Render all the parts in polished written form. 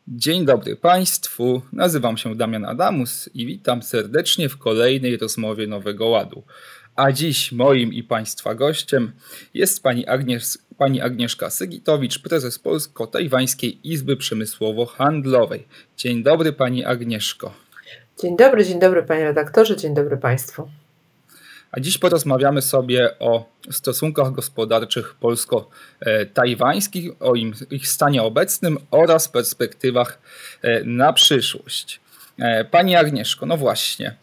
Dzień dobry Państwu, nazywam się Damian Adamus i witam serdecznie w kolejnej rozmowie Nowego Ładu. A dziś moim i Państwa gościem jest pani Agnieszka Sygitowicz, prezes Polsko-Tajwańskiej Izby Przemysłowo-Handlowej. Dzień dobry Pani Agnieszko. Dzień dobry Panie redaktorze, dzień dobry Państwu. A dziś porozmawiamy sobie o stosunkach gospodarczych polsko-tajwańskich, o ich stanie obecnym oraz perspektywach na przyszłość. Pani Agnieszko, no właśnie,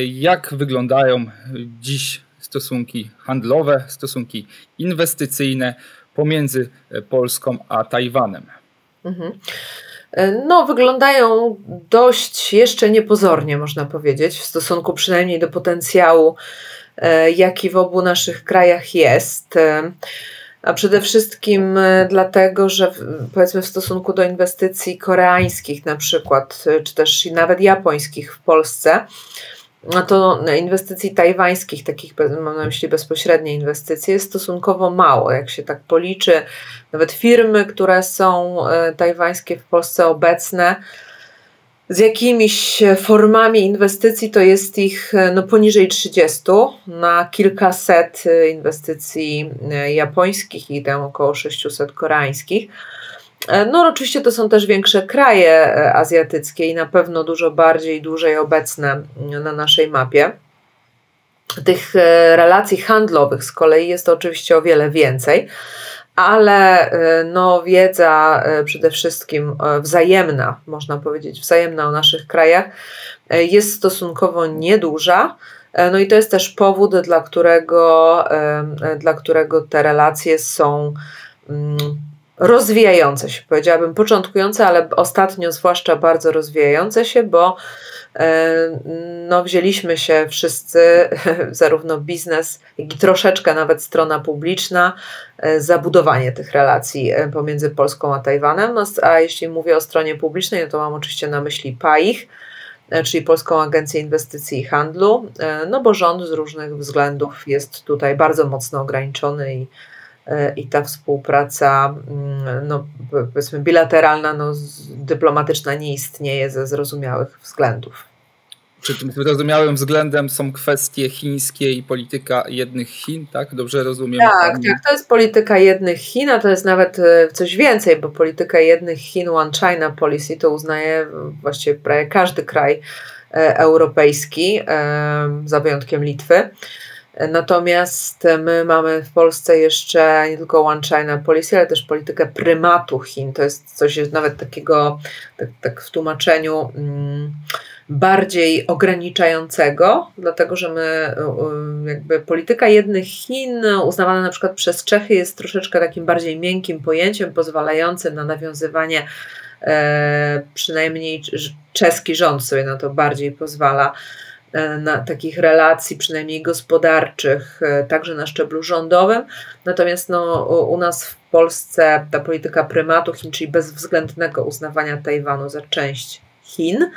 jak wyglądają dziś stosunki handlowe, stosunki inwestycyjne pomiędzy Polską a Tajwanem? No, wyglądają dość jeszcze niepozornie, można powiedzieć, w stosunku przynajmniej do potencjału, jaki w obu naszych krajach jest. A przede wszystkim dlatego, że powiedzmy w stosunku do inwestycji koreańskich na przykład, czy też nawet japońskich w Polsce, no to inwestycji tajwańskich, takich mam na myśli bezpośrednie inwestycje, jest stosunkowo mało. Jak się tak policzy, nawet firmy, które są tajwańskie w Polsce obecne, z jakimiś formami inwestycji to jest ich poniżej 30 na kilkaset inwestycji japońskich i tam około 600 koreańskich. No oczywiście to są też większe kraje azjatyckie i na pewno dużo bardziej, dłużej obecne na naszej mapie. Tych relacji handlowych z kolei jest oczywiście o wiele więcej, ale wiedza przede wszystkim wzajemna, można powiedzieć wzajemna o naszych krajach jest stosunkowo nieduża. No i to jest też powód, dla którego te relacje są rozwijające się, powiedziałabym początkujące, ale ostatnio zwłaszcza bardzo rozwijające się, bo wzięliśmy się wszyscy, zarówno biznes, jak i troszeczkę nawet strona publiczna, za budowanie tych relacji pomiędzy Polską a Tajwanem. A jeśli mówię o stronie publicznej, no to mam oczywiście na myśli PAIH, czyli Polską Agencję Inwestycji i Handlu, no bo rząd z różnych względów jest tutaj bardzo mocno ograniczony i ta współpraca powiedzmy bilateralna, dyplomatyczna nie istnieje ze zrozumiałych względów. Czy tym zrozumiałym względem są kwestie chińskie i polityka jednych Chin, tak? Dobrze rozumiem? Tak, to jest polityka jednych Chin, a to jest nawet coś więcej, bo polityka jednych Chin, One China Policy, to uznaje właściwie prawie każdy kraj europejski, za wyjątkiem Litwy. Natomiast my mamy w Polsce jeszcze nie tylko One China Policy, ale też politykę prymatu Chin. To jest coś nawet takiego, tak w tłumaczeniu, bardziej ograniczającego, dlatego że my jakby polityka jednych Chin uznawana na przykład przez Czechy jest troszeczkę takim bardziej miękkim pojęciem, pozwalającym na nawiązywanie, przynajmniej czeski rząd sobie na to bardziej pozwala, na takich relacji przynajmniej gospodarczych, także na szczeblu rządowym. Natomiast u nas w Polsce ta polityka prymatu Chin, czyli bezwzględnego uznawania Tajwanu za część Chin,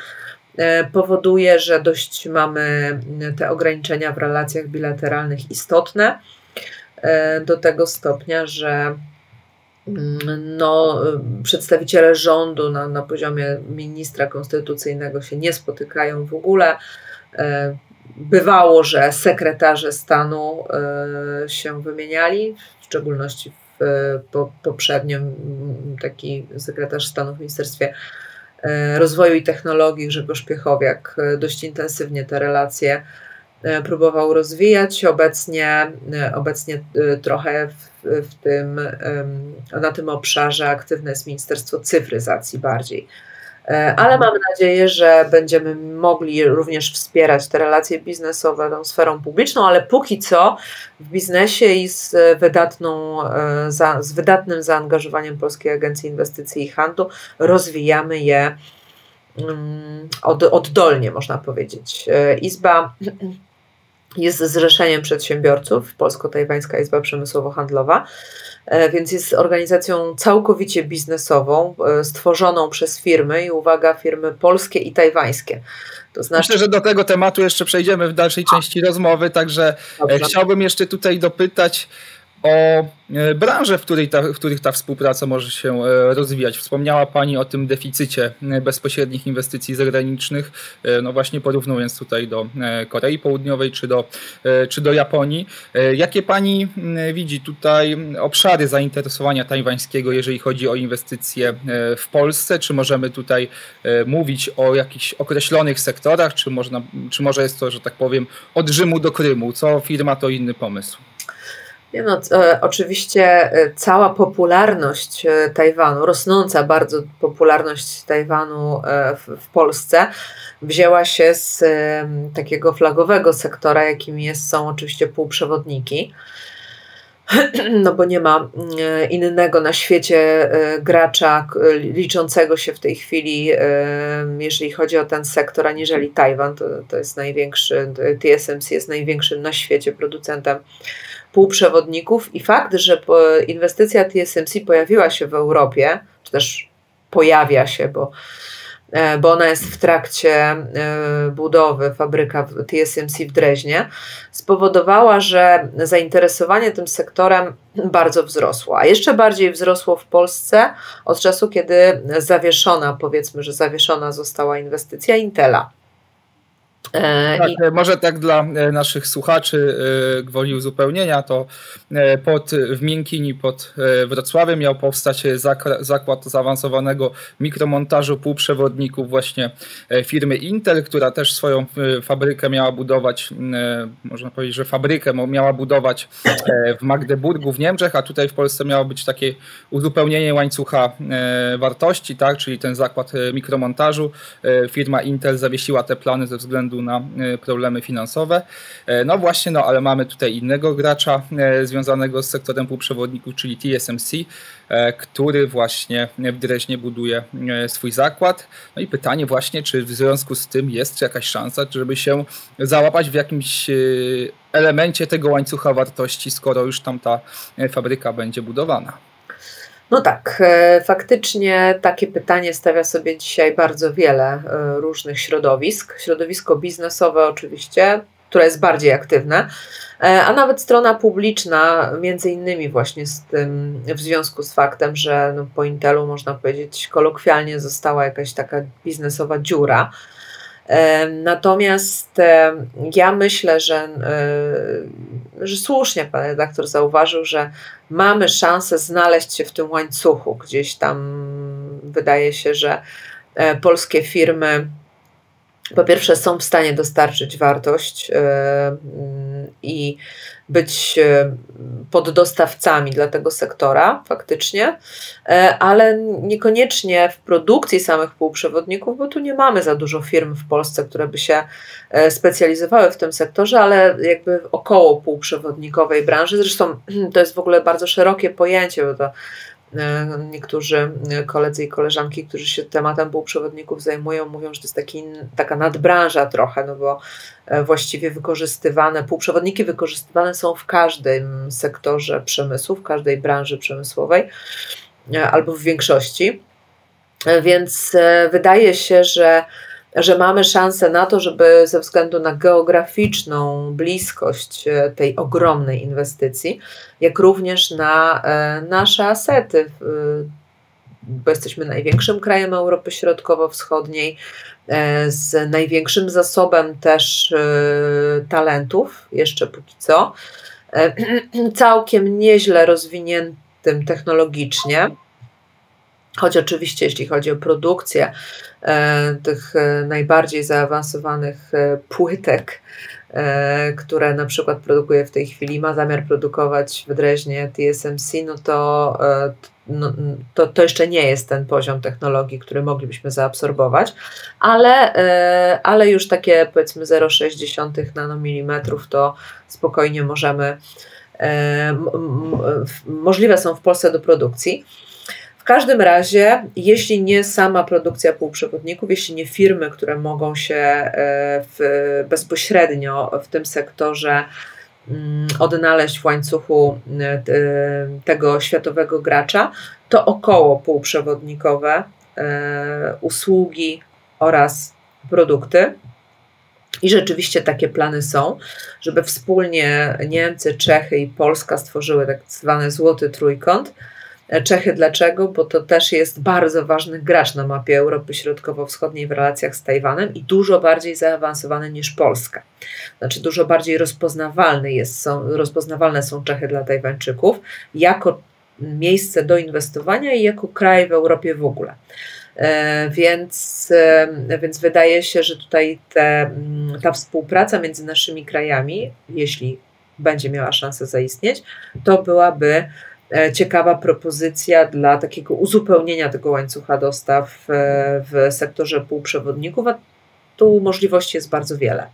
powoduje, że dość mamy te ograniczenia w relacjach bilateralnych istotne, do tego stopnia, że przedstawiciele rządu na poziomie ministra konstytucyjnego się nie spotykają w ogóle. Bywało, że sekretarze stanu się wymieniali, w szczególności poprzednio taki sekretarz stanu w Ministerstwie Rozwoju i Technologii Grzegorz Piechowiak dość intensywnie te relacje próbował rozwijać. Obecnie trochę na tym obszarze aktywne jest Ministerstwo Cyfryzacji bardziej. Ale mamy nadzieję, że będziemy mogli również wspierać te relacje biznesowe tą sferą publiczną, ale póki co w biznesie i z wydatnym zaangażowaniem Polskiej Agencji Inwestycji i Handlu rozwijamy je oddolnie, można powiedzieć. Izba jest zrzeszeniem przedsiębiorców, Polsko-Tajwańska Izba Przemysłowo-Handlowa, więc jest organizacją całkowicie biznesową, stworzoną przez firmy i uwaga, firmy polskie i tajwańskie. To znaczy... Myślę, że do tego tematu jeszcze przejdziemy w dalszej części rozmowy, także Dobrze. Chciałbym jeszcze tutaj dopytać o branże, w których ta współpraca może się rozwijać. Wspomniała Pani o tym deficycie bezpośrednich inwestycji zagranicznych, no właśnie porównując tutaj do Korei Południowej czy do Japonii. Jakie Pani widzi tutaj obszary zainteresowania tajwańskiego, jeżeli chodzi o inwestycje w Polsce? Czy możemy tutaj mówić o jakichś określonych sektorach, czy może jest to, że tak powiem, od Rzymu do Krymu? Co firma, to inny pomysł. Nie no, oczywiście cała popularność Tajwanu, rosnąca bardzo popularność Tajwanu w Polsce wzięła się z takiego flagowego sektora, jakim są oczywiście półprzewodniki. No bo nie ma innego na świecie gracza liczącego się w tej chwili, jeżeli chodzi o ten sektor, aniżeli Tajwan. To jest największy, TSMC jest największym na świecie producentem półprzewodników i fakt, że inwestycja TSMC pojawiła się w Europie, czy też pojawia się, bo ona jest w trakcie budowy, fabryka TSMC w Dreźnie, spowodowała, że zainteresowanie tym sektorem bardzo wzrosło, a jeszcze bardziej wzrosło w Polsce od czasu, kiedy zawieszona została inwestycja Intela. Tak, może tak dla naszych słuchaczy gwoli uzupełnienia, to w Miękini pod Wrocławiem miał powstać zakład zaawansowanego mikromontażu półprzewodników właśnie firmy Intel, która też swoją fabrykę miała budować, można powiedzieć, że fabrykę miała budować w Magdeburgu w Niemczech, a tutaj w Polsce miało być takie uzupełnienie łańcucha wartości, tak, czyli ten zakład mikromontażu. Firma Intel zawiesiła te plany ze względu na problemy finansowe. No właśnie, ale mamy tutaj innego gracza związanego z sektorem półprzewodników, czyli TSMC, który właśnie w Dreźnie buduje swój zakład. No i pytanie właśnie, czy w związku z tym jest jakaś szansa, żeby się załapać w jakimś elemencie tego łańcucha wartości, skoro już tam ta fabryka będzie budowana. No tak, faktycznie takie pytanie stawia sobie dzisiaj bardzo wiele różnych środowisk. Środowisko biznesowe oczywiście, które jest bardziej aktywne, a nawet strona publiczna, między innymi właśnie w związku z faktem, że po Intelu, można powiedzieć kolokwialnie, została jakaś taka biznesowa dziura. Natomiast ja myślę, że słusznie pan redaktor zauważył, że mamy szansę znaleźć się w tym łańcuchu. Gdzieś tam wydaje się, że polskie firmy po pierwsze są w stanie dostarczyć wartość i być poddostawcami dla tego sektora faktycznie, ale niekoniecznie w produkcji samych półprzewodników, bo tu nie mamy za dużo firm w Polsce, które by się specjalizowały w tym sektorze, ale jakby około półprzewodnikowej branży. Zresztą to jest w ogóle bardzo szerokie pojęcie, bo to niektórzy koledzy i koleżanki, którzy się tematem półprzewodników zajmują, mówią, że to jest taka nadbranża trochę, no bo właściwie półprzewodniki wykorzystywane są w każdym sektorze przemysłu, w każdej branży przemysłowej albo w większości, więc wydaje się, że mamy szansę na to, żeby ze względu na geograficzną bliskość tej ogromnej inwestycji, jak również na nasze asety, bo jesteśmy największym krajem Europy Środkowo-Wschodniej, z największym zasobem też talentów, jeszcze póki co, całkiem nieźle rozwiniętym technologicznie, choć oczywiście jeśli chodzi o produkcję tych najbardziej zaawansowanych płytek, które na przykład produkuje w tej chwili, ma zamiar produkować w Dreźnie TSMC, to jeszcze nie jest ten poziom technologii, który moglibyśmy zaabsorbować, ale już takie powiedzmy 0,6 nanomilimetrów to spokojnie możliwe są w Polsce do produkcji. W każdym razie, jeśli nie sama produkcja półprzewodników, jeśli nie firmy, które mogą się bezpośrednio w tym sektorze odnaleźć w łańcuchu tego światowego gracza, to około półprzewodnikowe usługi oraz produkty I rzeczywiście takie plany są, żeby wspólnie Niemcy, Czechy i Polska stworzyły tak zwany złoty trójkąt. Czechy dlaczego? Bo to też jest bardzo ważny gracz na mapie Europy Środkowo-Wschodniej w relacjach z Tajwanem i dużo bardziej zaawansowany niż Polska. Znaczy dużo bardziej rozpoznawalne są Czechy dla Tajwańczyków jako miejsce do inwestowania i jako kraj w Europie w ogóle. Więc wydaje się, że tutaj ta współpraca między naszymi krajami, jeśli będzie miała szansę zaistnieć, to byłaby ciekawa propozycja dla takiego uzupełnienia tego łańcucha dostaw w sektorze półprzewodników, a tu możliwości jest bardzo wiele.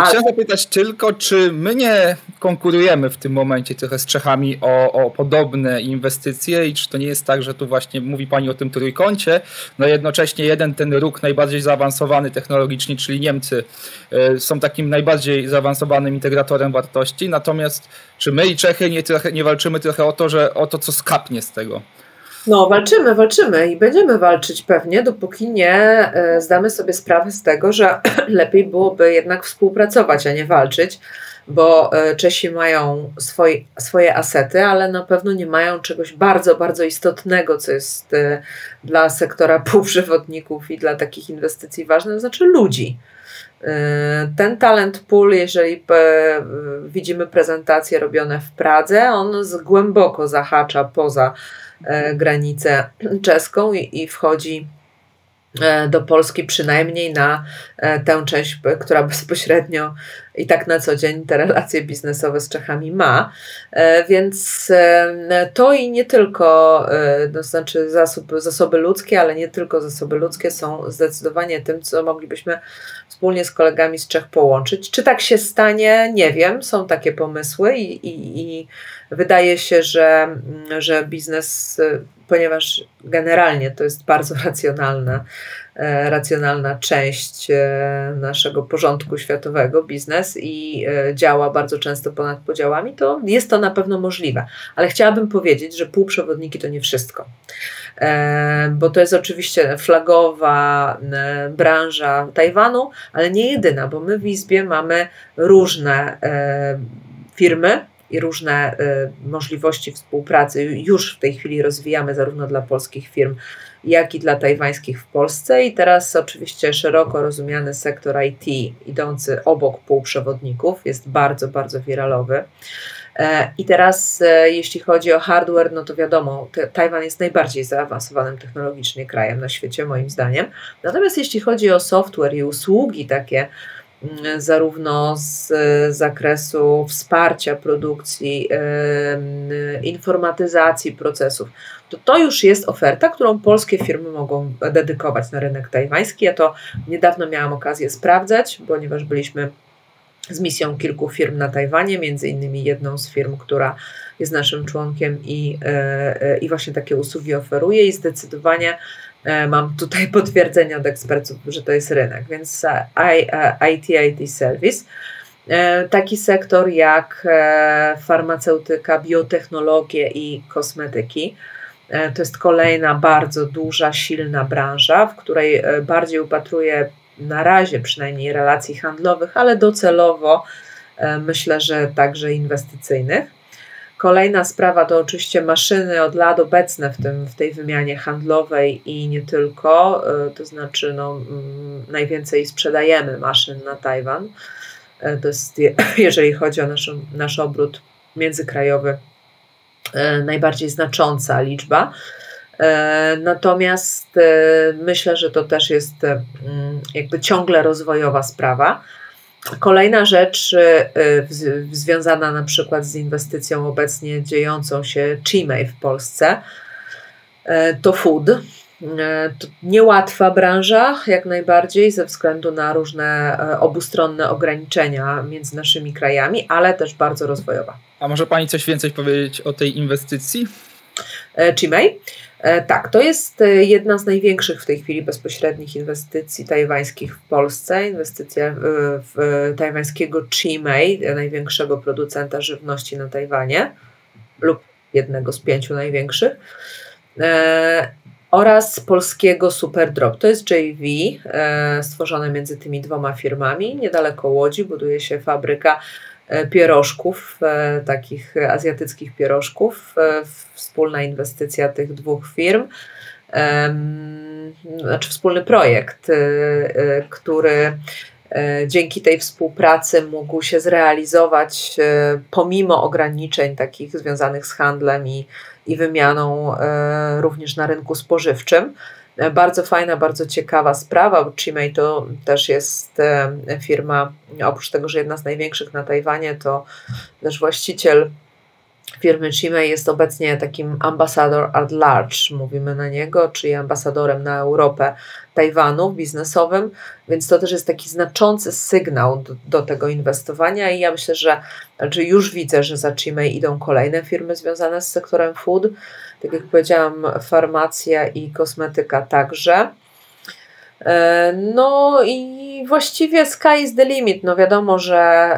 Chciałem zapytać tylko, czy my nie konkurujemy w tym momencie trochę z Czechami o podobne inwestycje i czy to nie jest tak, że tu właśnie mówi Pani o tym trójkącie, no jednocześnie ten róg najbardziej zaawansowany technologicznie, czyli Niemcy, są takim najbardziej zaawansowanym integratorem wartości, natomiast czy my i Czechy nie walczymy trochę o to, co skapnie z tego? No, walczymy i będziemy walczyć pewnie, dopóki nie zdamy sobie sprawę z tego, że lepiej byłoby jednak współpracować, a nie walczyć, bo Czesi mają swoje asety, ale na pewno nie mają czegoś bardzo, bardzo istotnego, co jest dla sektora półprzewodników i dla takich inwestycji ważne, to znaczy ludzi. Ten talent pool, jeżeli widzimy prezentacje robione w Pradze, on głęboko zahacza poza granicę czeską i wchodzi do Polski przynajmniej na tę część, która bezpośrednio i tak na co dzień te relacje biznesowe z Czechami ma. Więc to i nie tylko, to znaczy zasoby ludzkie, ale nie tylko zasoby ludzkie są zdecydowanie tym, co moglibyśmy wspólnie z kolegami z Czech połączyć. Czy tak się stanie? Nie wiem. Są takie pomysły i wydaje się, że biznes, ponieważ generalnie to jest bardzo racjonalna część naszego porządku światowego, biznes i działa bardzo często ponad podziałami, to jest to na pewno możliwe. Ale chciałabym powiedzieć, że półprzewodniki to nie wszystko. Bo to jest oczywiście flagowa branża Tajwanu, ale nie jedyna, bo my w Izbie mamy różne firmy i różne możliwości współpracy już w tej chwili rozwijamy zarówno dla polskich firm, jak i dla tajwańskich w Polsce i teraz oczywiście szeroko rozumiany sektor IT idący obok półprzewodników jest bardzo, bardzo wiralowy. I teraz jeśli chodzi o hardware, no to wiadomo, Tajwan jest najbardziej zaawansowanym technologicznie krajem na świecie moim zdaniem. Natomiast jeśli chodzi o software i usługi takie, zarówno z zakresu wsparcia produkcji, informatyzacji procesów, to już jest oferta, którą polskie firmy mogą dedykować na rynek tajwański. Ja to niedawno miałam okazję sprawdzać, ponieważ byliśmy z misją kilku firm na Tajwanie, między innymi jedną z firm, która jest naszym członkiem i właśnie takie usługi oferuje i zdecydowanie mam tutaj potwierdzenie od ekspertów, że to jest rynek, więc IT Service. Taki sektor jak farmaceutyka, biotechnologie i kosmetyki. To jest kolejna bardzo duża, silna branża, w której bardziej upatruję na razie przynajmniej relacji handlowych, ale docelowo myślę, że także inwestycyjnych. Kolejna sprawa to oczywiście maszyny od lat obecne w tej wymianie handlowej i nie tylko, to znaczy najwięcej sprzedajemy maszyn na Tajwan. To jest, jeżeli chodzi o nasz obrót międzykrajowy, najbardziej znacząca liczba. Natomiast myślę, że to też jest jakby ciągle rozwojowa sprawa. Kolejna rzecz związana na przykład z inwestycją obecnie dziejącą się Chimay w Polsce to food. To niełatwa branża jak najbardziej ze względu na różne obustronne ograniczenia między naszymi krajami, ale też bardzo rozwojowa. A może Pani coś więcej powiedzieć o tej inwestycji? Chimay? Tak, to jest jedna z największych w tej chwili bezpośrednich inwestycji tajwańskich w Polsce. Inwestycja w tajwańskiego Chimay, największego producenta żywności na Tajwanie lub jednego z 5 największych. oraz polskiego Superdrop. To jest JV stworzone między tymi dwoma firmami. Niedaleko Łodzi buduje się fabryka pierożków, takich azjatyckich pierożków. Wspólna inwestycja tych dwóch firm. Znaczy wspólny projekt, który dzięki tej współpracy mógł się zrealizować pomimo ograniczeń takich związanych z handlem i wymianą również na rynku spożywczym. Bardzo fajna, bardzo ciekawa sprawa, bo Chimay to też jest firma, oprócz tego, że jedna z największych na Tajwanie, to też właściciel firmy Chimay jest obecnie takim ambassador at large, mówimy na niego, czyli ambasadorem na Europę Tajwanu biznesowym, więc to też jest taki znaczący sygnał do tego inwestowania i ja myślę, że już widzę, że za Chimay idą kolejne firmy związane z sektorem food. Tak jak powiedziałam, farmacja i kosmetyka także. No i właściwie sky is the limit. No wiadomo, że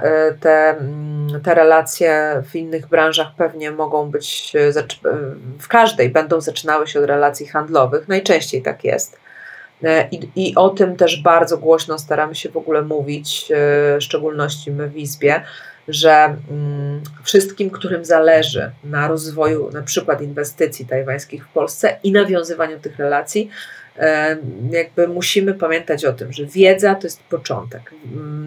te relacje w innych branżach pewnie mogą być, w każdej będą zaczynały się od relacji handlowych. Najczęściej tak jest. I o tym też bardzo głośno staramy się w ogóle mówić, w szczególności my w Izbie, że wszystkim, którym zależy na rozwoju na przykład inwestycji tajwańskich w Polsce i nawiązywaniu tych relacji, jakby musimy pamiętać o tym, że wiedza to jest początek.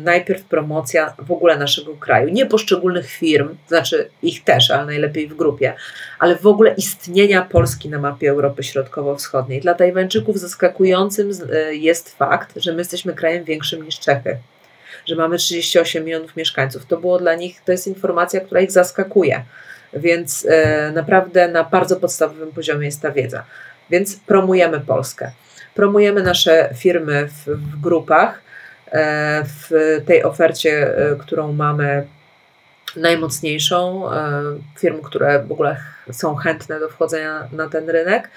Najpierw promocja w ogóle naszego kraju, nie poszczególnych firm, znaczy ich też, ale najlepiej w grupie, ale w ogóle istnienia Polski na mapie Europy Środkowo-Wschodniej. Dla Tajwańczyków zaskakującym jest fakt, że my jesteśmy krajem większym niż Czechy, że mamy 38 milionów mieszkańców. To było dla nich, to jest informacja, która ich zaskakuje, więc naprawdę na bardzo podstawowym poziomie jest ta wiedza. Więc promujemy Polskę. Promujemy nasze firmy w grupach, w tej ofercie, którą mamy najmocniejszą, firm, które w ogóle są chętne do wchodzenia na ten rynek.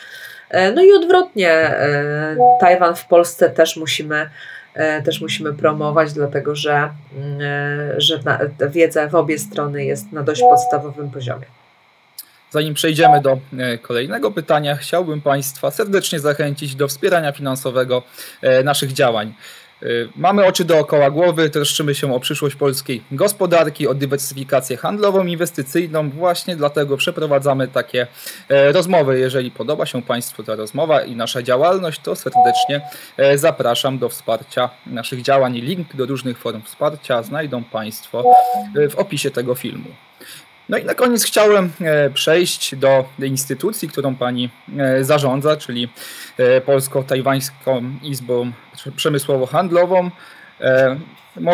No i odwrotnie, Tajwan w Polsce też musimy promować, dlatego że ta wiedza w obie strony jest na dość podstawowym poziomie. Zanim przejdziemy do kolejnego pytania, chciałbym Państwa serdecznie zachęcić do wspierania finansowego naszych działań. Mamy oczy dookoła głowy, troszczymy się o przyszłość polskiej gospodarki, o dywersyfikację handlową, inwestycyjną. Właśnie dlatego przeprowadzamy takie rozmowy. Jeżeli podoba się Państwu ta rozmowa i nasza działalność, to serdecznie zapraszam do wsparcia naszych działań. Link do różnych form wsparcia znajdą Państwo w opisie tego filmu. No i na koniec chciałem przejść do instytucji, którą Pani zarządza, czyli Polsko-Tajwańską Izbą Przemysłowo-Handlową.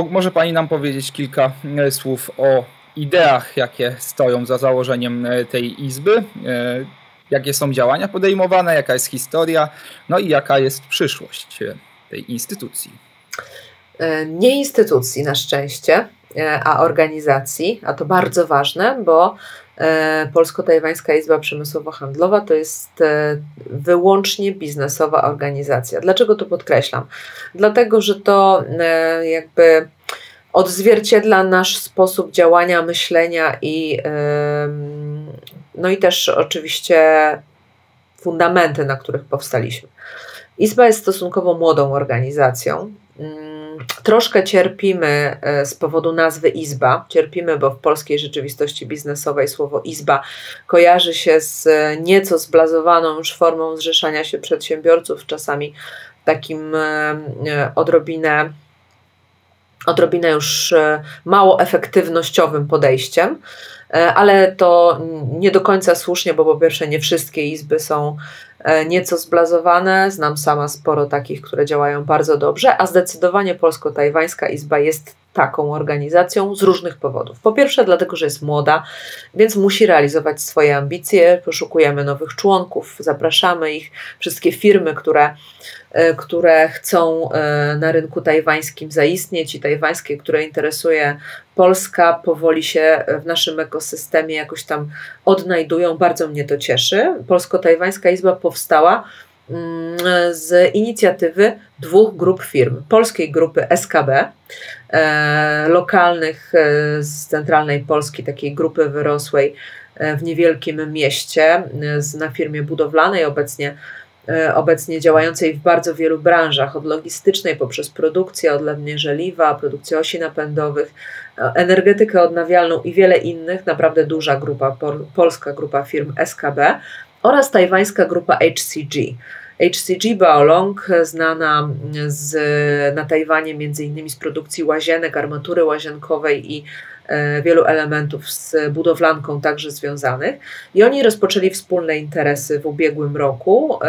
Może Pani nam powiedzieć kilka słów o ideach, jakie stoją za założeniem tej izby, jakie są działania podejmowane, jaka jest historia, no i jaka jest przyszłość tej instytucji. Nie instytucji na szczęście, a organizacji, a to bardzo ważne, bo Polsko-Tajwańska Izba Przemysłowo-Handlowa to jest wyłącznie biznesowa organizacja. Dlaczego to podkreślam? Dlatego, że to jakby odzwierciedla nasz sposób działania, myślenia no i też oczywiście fundamenty, na których powstaliśmy. Izba jest stosunkowo młodą organizacją. Troszkę cierpimy z powodu nazwy Izba. Cierpimy, bo w polskiej rzeczywistości biznesowej słowo Izba kojarzy się z nieco zblazowaną już formą zrzeszania się przedsiębiorców, czasami takim odrobinę już mało efektywnościowym podejściem, ale to nie do końca słusznie, bo po pierwsze nie wszystkie izby są nieco zblazowane, znam sama sporo takich, które działają bardzo dobrze, a zdecydowanie Polsko-Tajwańska Izba jest taką organizacją z różnych powodów. Po pierwsze dlatego, że jest młoda, więc musi realizować swoje ambicje, poszukujemy nowych członków, zapraszamy ich, wszystkie firmy, które chcą na rynku tajwańskim zaistnieć i tajwańskie, które interesuje Polska, powoli się w naszym ekosystemie jakoś tam odnajdują. Bardzo mnie to cieszy. Polsko-Tajwańska Izba powstała z inicjatywy dwóch grup firm. Polskiej grupy SKB, lokalnych z centralnej Polski, takiej grupy wyrosłej w niewielkim mieście na firmie budowlanej. Obecnie obecnie działającej w bardzo wielu branżach, od logistycznej poprzez produkcję, odlewnie żeliwa, produkcję osi napędowych, energetykę odnawialną i wiele innych, naprawdę duża grupa, polska grupa firm SKB oraz tajwańska grupa HCG. HCG Baolong, znana na Tajwanie m.in. z produkcji łazienek, armatury łazienkowej i wielu elementów z budowlanką także związanych. I oni rozpoczęli wspólne interesy w ubiegłym roku,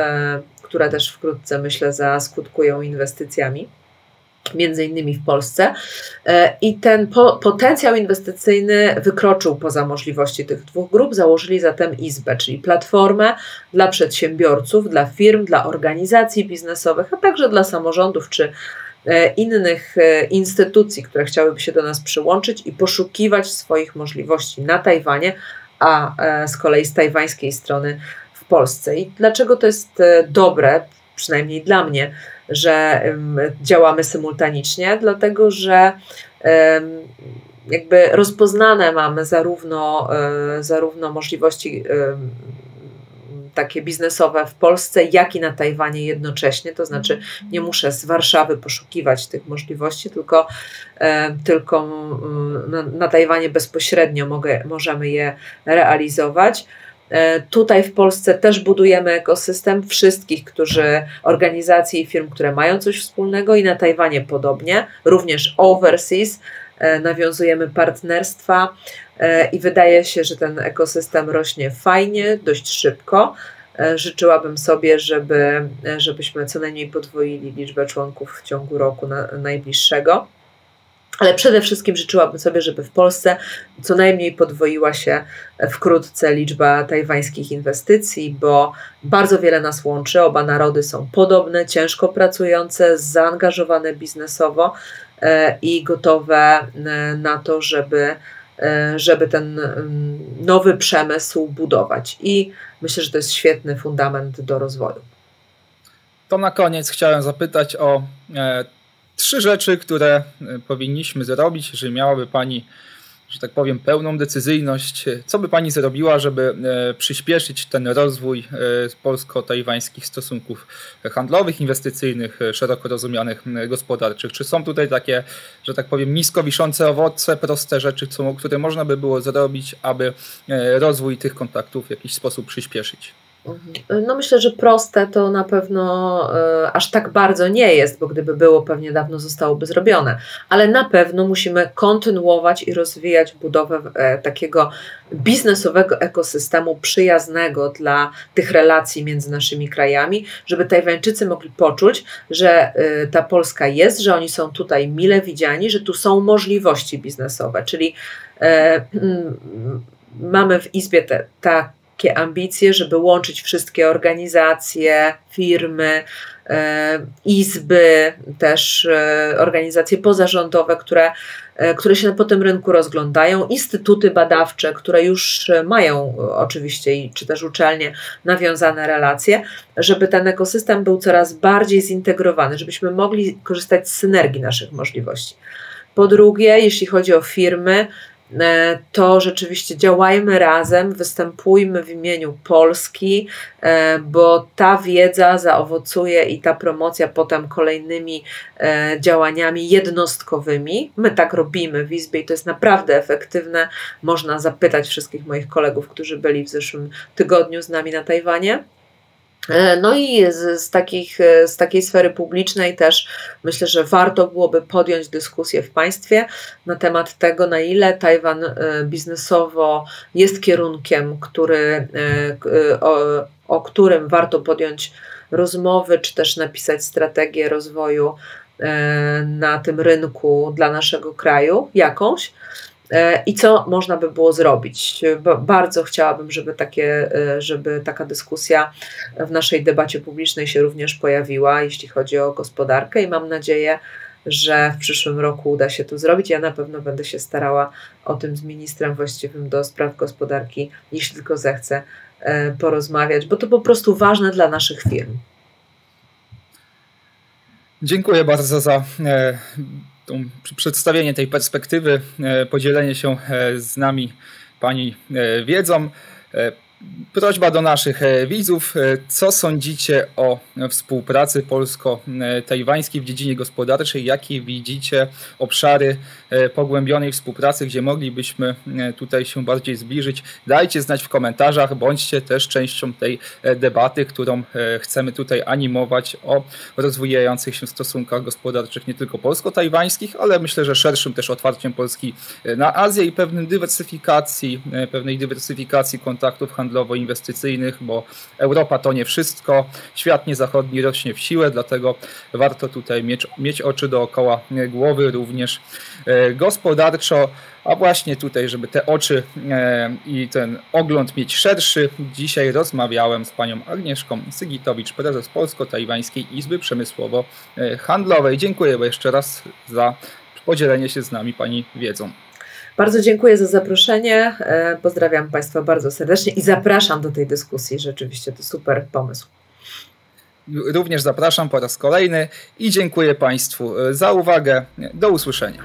które też wkrótce, myślę, zaskutkują inwestycjami, między innymi w Polsce. I ten potencjał inwestycyjny wykroczył poza możliwości tych dwóch grup. Założyli zatem izbę, czyli platformę dla przedsiębiorców, dla firm, dla organizacji biznesowych, a także dla samorządów czy innych instytucji, które chciałyby się do nas przyłączyć i poszukiwać swoich możliwości na Tajwanie, a z kolei z tajwańskiej strony w Polsce. I dlaczego to jest dobre, przynajmniej dla mnie, że działamy symultanicznie? Dlatego, że jakby rozpoznane mamy zarówno możliwości takie biznesowe w Polsce, jak i na Tajwanie jednocześnie, to znaczy nie muszę z Warszawy poszukiwać tych możliwości, tylko na Tajwanie bezpośrednio możemy je realizować. Tutaj w Polsce też budujemy ekosystem wszystkich, organizacji i firm, które mają coś wspólnego, i na Tajwanie podobnie, również overseas, nawiązujemy partnerstwa i wydaje się, że ten ekosystem rośnie fajnie, dość szybko. Życzyłabym sobie, żebyśmy co najmniej podwoili liczbę członków w ciągu roku najbliższego. Ale przede wszystkim życzyłabym sobie, żeby w Polsce co najmniej podwoiła się wkrótce liczba tajwańskich inwestycji, bo bardzo wiele nas łączy. Oba narody są podobne, ciężko pracujące, zaangażowane biznesowo i gotowe na to, żeby ten nowy przemysł budować. I myślę, że to jest świetny fundament do rozwoju. To na koniec chciałem zapytać o 3 rzeczy, które powinniśmy zrobić, jeżeli miałaby Pani, że tak powiem, pełną decyzyjność. Co by Pani zrobiła, żeby przyspieszyć ten rozwój polsko-tajwańskich stosunków handlowych, inwestycyjnych, szeroko rozumianych gospodarczych? Czy są tutaj takie, że tak powiem, nisko wiszące owoce, proste rzeczy, które można by było zrobić, aby rozwój tych kontaktów w jakiś sposób przyspieszyć? No myślę, że proste to na pewno aż tak bardzo nie jest, bo gdyby było, pewnie dawno zostałoby zrobione, ale na pewno musimy kontynuować i rozwijać budowę takiego biznesowego ekosystemu przyjaznego dla tych relacji między naszymi krajami, żeby Tajwańczycy mogli poczuć, że ta Polska jest, że oni są tutaj mile widziani, że tu są możliwości biznesowe, czyli mamy w Izbie takie ambicje, żeby łączyć wszystkie organizacje, firmy, izby, też organizacje pozarządowe, które się po tym rynku rozglądają, instytuty badawcze, które już mają oczywiście, czy też uczelnie, nawiązane relacje, żeby ten ekosystem był coraz bardziej zintegrowany, żebyśmy mogli korzystać z synergii naszych możliwości. Po drugie, jeśli chodzi o firmy, to rzeczywiście działajmy razem, występujmy w imieniu Polski, bo ta wiedza zaowocuje i ta promocja potem kolejnymi działaniami jednostkowymi. My tak robimy w Izbie i to jest naprawdę efektywne. Można zapytać wszystkich moich kolegów, którzy byli w zeszłym tygodniu z nami na Tajwanie. No i z takiej sfery publicznej też myślę, że warto byłoby podjąć dyskusję w państwie na temat tego, na ile Tajwan biznesowo jest kierunkiem, o którym warto podjąć rozmowy, czy też napisać strategię rozwoju na tym rynku dla naszego kraju jakąś. I co można by było zrobić? Bardzo chciałabym, żeby taka dyskusja w naszej debacie publicznej się również pojawiła, jeśli chodzi o gospodarkę, i mam nadzieję, że w przyszłym roku uda się to zrobić. Ja na pewno będę się starała o tym z ministrem właściwym do spraw gospodarki, jeśli tylko zechce, porozmawiać, bo to po prostu ważne dla naszych firm. Dziękuję bardzo za przedstawienie tej perspektywy, podzielenie się z nami Pani wiedzą. Prośba do naszych widzów, co sądzicie o współpracy polsko-tajwańskiej w dziedzinie gospodarczej? Jakie widzicie obszary pogłębionej współpracy, gdzie moglibyśmy tutaj się bardziej zbliżyć? Dajcie znać w komentarzach, bądźcie też częścią tej debaty, którą chcemy tutaj animować o rozwijających się stosunkach gospodarczych nie tylko polsko-tajwańskich, ale myślę, że szerszym też otwarciem Polski na Azję i pewnej dywersyfikacji kontaktów handlowo-inwestycyjnych, bo Europa to nie wszystko, świat niezachodni rośnie w siłę, dlatego warto tutaj mieć oczy dookoła głowy również gospodarczo, a właśnie tutaj, żeby te oczy i ten ogląd mieć szerszy, dzisiaj rozmawiałem z panią Agnieszką Sygitowicz, prezes Polsko-Tajwańskiej Izby Przemysłowo-Handlowej. Dziękuję jeszcze raz za podzielenie się z nami pani wiedzą. Bardzo dziękuję za zaproszenie. Pozdrawiam Państwa bardzo serdecznie i zapraszam do tej dyskusji. Rzeczywiście to super pomysł. Również zapraszam po raz kolejny i dziękuję Państwu za uwagę. Do usłyszenia.